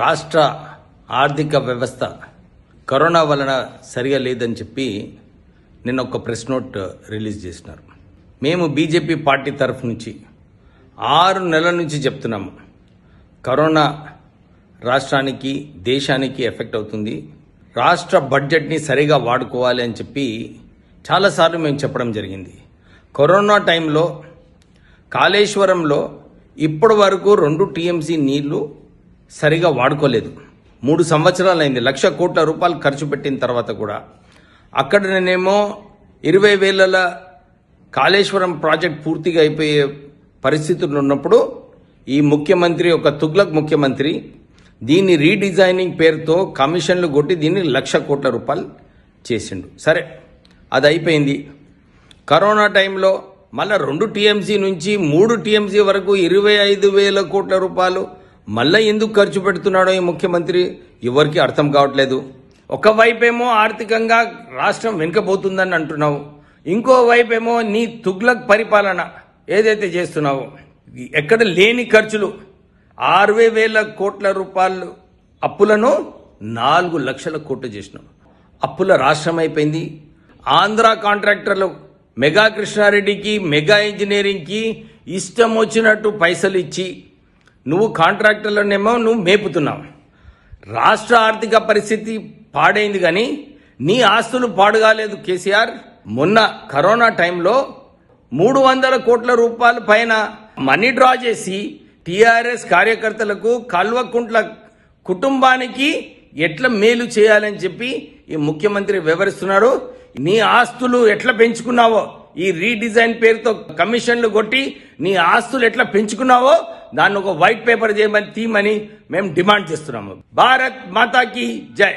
రాష్ట్ర ఆర్థిక వ్యవస్థ కరోనా వలన సరిగా లేదని చెప్పి నిన్న ఒక ప్రెస్ నోట్ రిలీజ్ చేసినారు. మేము బీజేపీ పార్టీ తరఫు నుంచి 6 నెలల నుంచి చెప్తున్నాము, కరోనా రాష్ట్రానికి దేశానికి ఎఫెక్ట్ అవుతుంది, రాష్ట్ర బడ్జెట్ని సరిగా వాడుకోవాలి అని చెప్పి చాలాసార్లు మేము చెప్పడం జరిగింది. కరోనా టైంలో కాళేశ్వరంలో ఇప్పటి వరకు 2 టీఎంసీ నీళ్లు సరిగా వాడుకోలేదు. 3 సంవత్సరాలు అయింది. 1,00,000 కోట్ల రూపాయలు ఖర్చు పెట్టిన తర్వాత కూడా అక్కడ నేనేమో 20,000 కాళేశ్వరం ప్రాజెక్ట్ పూర్తిగా అయిపోయే పరిస్థితులు ఉన్నప్పుడు ఈ ముఖ్యమంత్రి, ఒక తుగ్లక్ ముఖ్యమంత్రి, దీన్ని రీడిజైనింగ్ పేరుతో కమిషన్లు కొట్టి దీన్ని 1,00,000 కోట్ల రూపాయలు చేసిండు. సరే, అది అయిపోయింది. కరోనా టైంలో మళ్ళీ 2 టీఎంసీ నుంచి 3 టీఎంసీ వరకు 25,000 కోట్ల రూపాయలు మళ్ళీ ఎందుకు ఖర్చు పెడుతున్నాడో ఈ ముఖ్యమంత్రి ఎవరికి అర్థం కావట్లేదు. ఒకవైపేమో ఆర్థికంగా రాష్ట్రం వెనుకపోతుందని అంటున్నావు, ఇంకోవైపేమో నీ తుగ్లక్ పరిపాలన ఏదైతే చేస్తున్నావో, ఎక్కడ లేని ఖర్చులు 60,000 కోట్ల రూపాయలు అప్పులను 4 లక్షల కోట్లు చేసినావు. అప్పుల రాష్ట్రం అయిపోయింది. ఆంధ్ర కాంట్రాక్టర్లు మెగా కృష్ణారెడ్డికి, మెగా ఇంజనీరింగ్కి ఇష్టం వచ్చినట్టు పైసలు ఇచ్చి నువ్వు కాంట్రాక్టర్లనేమో నువ్వు మేపుతున్నావు. రాష్ట్ర ఆర్థిక పరిస్థితి పాడైంది, కానీ నీ ఆస్తులు పాడుగాలేదు కేసీఆర్. మొన్న కరోనా టైంలో 300 కోట్ల రూపాయల పైన మనీ డ్రా చేసి టీఆర్ఎస్ కార్యకర్తలకు, కల్వకుంట్ల కుటుంబానికి ఎట్లా మేలు చేయాలని చెప్పి ఈ ముఖ్యమంత్రి వివరిస్తున్నాడు. నీ ఆస్తులు ఎట్లా పెంచుకున్నావో, ఈ రీడిజైన్ పేరుతో కమిషన్లు కొట్టి నీ ఆస్తులు ఎట్లా పెంచుకున్నావో దాన్ని ఒక వైట్ పేపర్ చేయమని తీయమని మేము డిమాండ్ చేస్తున్నాము. భారత్ మాతాకి జై.